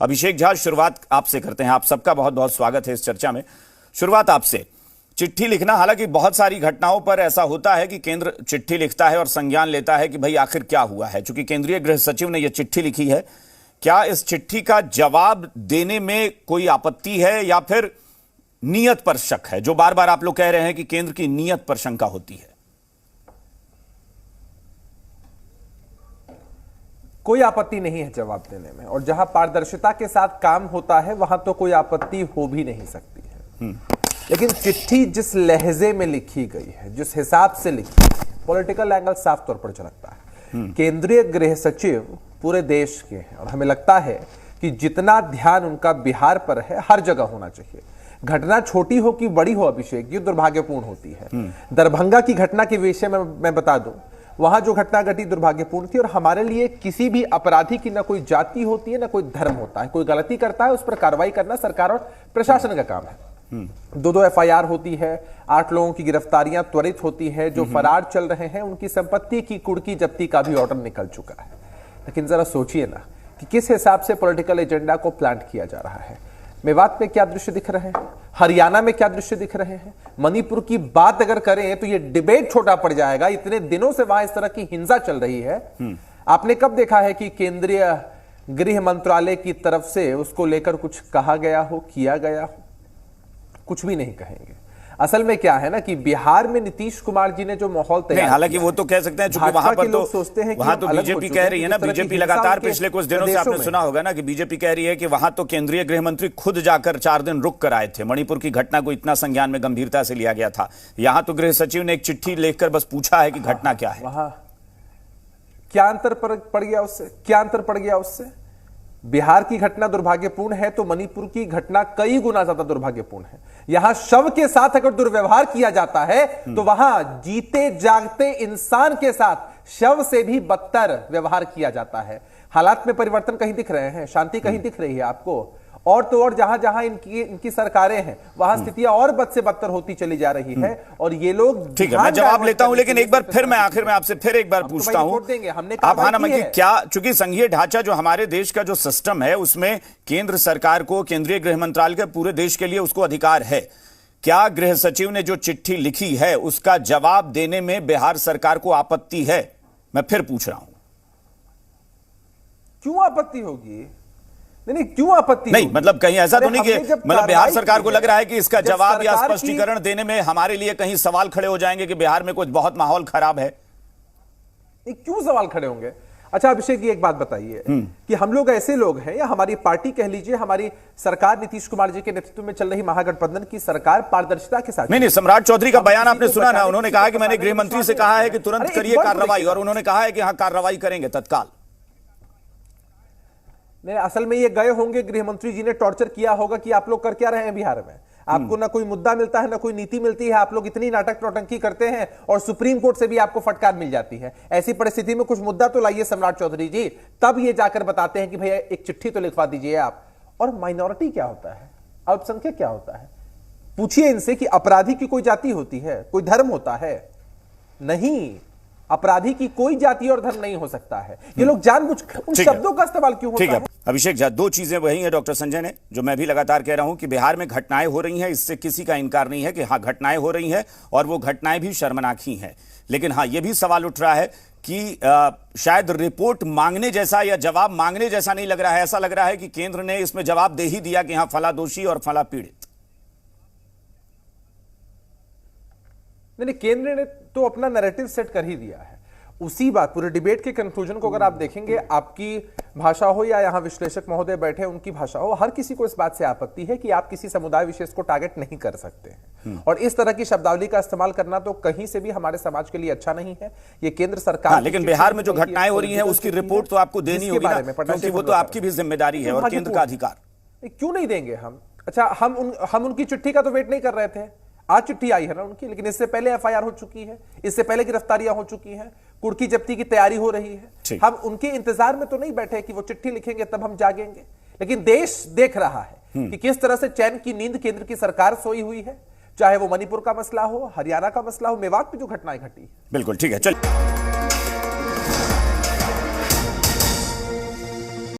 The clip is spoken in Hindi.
अभिषेक झा, शुरुआत आपसे करते हैं। आप सबका बहुत बहुत स्वागत है इस चर्चा में। शुरुआत आपसे। चिट्ठी लिखना, हालांकि बहुत सारी घटनाओं पर ऐसा होता है कि केंद्र चिट्ठी लिखता है और संज्ञान लेता है कि भाई आखिर क्या हुआ है। चूंकि केंद्रीय गृह सचिव ने यह चिट्ठी लिखी है, क्या इस चिट्ठी का जवाब देने में कोई आपत्ति है या फिर नीयत पर शक है? जो बार बार आप लोग कह रहे हैं कि केंद्र की नीयत पर शंका होती है। कोई आपत्ति नहीं है जवाब देने में, और जहां पारदर्शिता के साथ काम होता है वहां तो कोई आपत्ति हो भी नहीं सकती है। लेकिन चिट्ठी जिस लहजे में लिखी गई है, जिस हिसाब से लिखी है, पॉलिटिकल एंगल साफ तौर पर झलकता है। केंद्रीय गृह सचिव पूरे देश के हैं और हमें लगता है कि जितना ध्यान उनका बिहार पर है हर जगह होना चाहिए। घटना छोटी हो कि बड़ी हो अभिषेक, ये दुर्भाग्यपूर्ण होती है। दरभंगा की घटना के विषय में मैं बता दूं, वहां जो घटना घटी दुर्भाग्यपूर्ण थी, और हमारे लिए किसी भी अपराधी की ना कोई जाति होती है ना कोई धर्म होता है। कोई गलती करता है उस पर कार्रवाई करना सरकार और प्रशासन का काम है। 2-2 FIR होती है, 8 लोगों की गिरफ्तारियां त्वरित होती है। जो फरार चल रहे हैं उनकी संपत्ति की कुर्की जब्ती का भी ऑर्डर निकल चुका है। लेकिन जरा सोचिए ना कि किस हिसाब से पॉलिटिकल एजेंडा को प्लांट किया जा रहा है। मेवात में क्या दृश्य दिख रहे हैं, हरियाणा में क्या दृश्य दिख रहे हैं, मणिपुर की बात अगर करें तो ये डिबेट छोटा पड़ जाएगा। इतने दिनों से वहां इस तरह की हिंसा चल रही है। आपने कब देखा है कि केंद्रीय गृह मंत्रालय की तरफ से उसको लेकर कुछ कहा गया हो, किया गया हो? कुछ भी नहीं कहेंगे। असल में क्या है ना कि बिहार में नीतीश कुमार जी ने जो माहौल तैयार, हालांकि वो तो कह सकते हैं चूंकि वहां पर तो सोचते हैं वहां तो बीजेपी कह रही है ना, बीजेपी लगातार पिछले कुछ दिनों से आपने सुना होगा ना कि बीजेपी कह रही है कि वहां तो केंद्रीय गृह मंत्री खुद जाकर 4 दिन रुक कर आए थे। मणिपुर की घटना को इतना संज्ञान में गंभीरता से लिया गया था। यहां तो गृह सचिव ने एक चिट्ठी लिखकर बस पूछा है कि घटना क्या है। वहां क्या अंतर पड़ गया उससे? क्या अंतर पड़ गया उससे? बिहार की घटना दुर्भाग्यपूर्ण है तो मणिपुर की घटना कई गुना ज्यादा दुर्भाग्यपूर्ण है। यहां शव के साथ अगर दुर्व्यवहार किया जाता है तो वहां जीते जागते इंसान के साथ शव से भी बदतर व्यवहार किया जाता है। हालात में परिवर्तन कहीं दिख रहे हैं, शांति कहीं दिख रही है आपको? और तो और जहां जहां इनकी सरकारें हैं वहां स्थितियां और बद से बदतर होती चली जा रही है। और ये लोग, ठीक है, मैं जवाब लेता हूं, लेकिन एक बार फिर मैं आखिर में आपसे फिर एक बार पूछता हूं। आप हाँ ना, क्या चूंकि संघीय ढांचा जो हमारे देश का जो सिस्टम है उसमें केंद्र सरकार को, केंद्रीय गृह मंत्रालय के पूरे देश के लिए उसको अधिकार है, क्या गृह सचिव ने जो चिट्ठी लिखी है उसका जवाब देने में बिहार सरकार को आपत्ति है? मैं फिर पूछ रहा हूं। क्यों आपत्ति होगी? नहीं, क्यों आपत्ति नहीं, मतलब कहीं ऐसा तो नहीं कि मतलब बिहार सरकार को लग रहा है कि इसका जवाब या स्पष्टीकरण देने में हमारे लिए कहीं सवाल खड़े हो जाएंगे कि बिहार में कुछ बहुत माहौल खराब है? क्यों सवाल खड़े होंगे? अच्छा अभिषेक, ये एक बात बताइए कि हम लोग ऐसे लोग हैं, या हमारी पार्टी कह लीजिए, हमारी सरकार नीतीश कुमार जी के नेतृत्व में चल रही महागठबंधन की सरकार पारदर्शिता के साथ। नहीं, सम्राट चौधरी का बयान आपने सुना ना, उन्होंने कहा कि मैंने गृह मंत्री से कहा है कि तुरंत करिए कार्रवाई, और उन्होंने कहा है कि हाँ कार्रवाई करेंगे तत्काल। नहीं, असल में ये गए होंगे, गृह मंत्री जी ने टॉर्चर किया होगा कि आप लोग कर क्या रहे हैं बिहार में। आपको ना कोई मुद्दा मिलता है ना कोई नीति मिलती है, आप लोग इतनी नाटक नौटंकी करते हैं और सुप्रीम कोर्ट से भी आपको फटकार मिल जाती है। ऐसी परिस्थिति में कुछ मुद्दा तो लाइए सम्राट चौधरी जी, तब ये जाकर बताते हैं कि भैया एक चिट्ठी तो लिखवा दीजिए आप। और माइनॉरिटी क्या होता है, अल्पसंख्यक क्या होता है? पूछिए इनसे कि अपराधी की कोई जाति होती है, कोई धर्म होता है? नहीं, अपराधी की कोई जाति और धर्म नहीं हो सकता है। ये लोग जानबूझकर उन शब्दों का इस्तेमाल क्यों होता है? अभिषेक झा, 2 चीजें वही है डॉक्टर संजय ने, जो मैं भी लगातार कह रहा हूं कि बिहार में घटनाएं हो रही हैं, इससे किसी का इनकार नहीं है कि हाँ घटनाएं हो रही हैं और वो घटनाएं भी शर्मनाक ही हैं। लेकिन हाँ, ये भी सवाल उठ रहा है कि शायद रिपोर्ट मांगने जैसा या जवाब मांगने जैसा नहीं लग रहा है। ऐसा लग रहा है कि केंद्र ने इसमें जवाब दे ही दिया कि हाँ फला दोषी और फला पीड़ित। नहीं, केंद्र ने तो अपना नैरेटिव सेट कर ही दिया है। उसी बात, पूरे डिबेट के कंक्लूजन को अगर आप देखेंगे, आपकी भाषा हो या यहां विश्लेषक महोदय बैठे उनकी भाषा हो, हर किसी को इस बात से आपत्ति है कि आप किसी समुदाय विशेष को टारगेट नहीं कर सकते हैं। और इस तरह की शब्दावली का इस्तेमाल करना तो कहीं से भी हमारे समाज के लिए अच्छा नहीं है। ये केंद्र सरकार, लेकिन बिहार में जो घटनाएं हो रही हैं उसकी रिपोर्ट तो आपको देनी होगी ना, क्योंकि वो तो आपकी भी जिम्मेदारी है और केंद्र का अधिकार। क्यों नहीं देंगे हम? अच्छा, हम उनकी चिट्ठी का तो वेट नहीं कर रहे थे। आज चिट्ठी आई है ना उनकी, लेकिन इससे पहले FIR हो चुकी है, इससे पहले गिरफ्तारियां हो चुकी हैं, कुर्की जब्ती की तैयारी हो रही है। हम उनके इंतजार में तो नहीं बैठे कि वो चिट्ठी लिखेंगे तब हम जागेंगे। लेकिन देश देख रहा है कि किस तरह से चैन की नींद केंद्र की सरकार सोई हुई है, चाहे वो मणिपुर का मसला हो, हरियाणा का मसला हो, मेवात में जो घटनाएं घटी। बिल्कुल ठीक है, चल।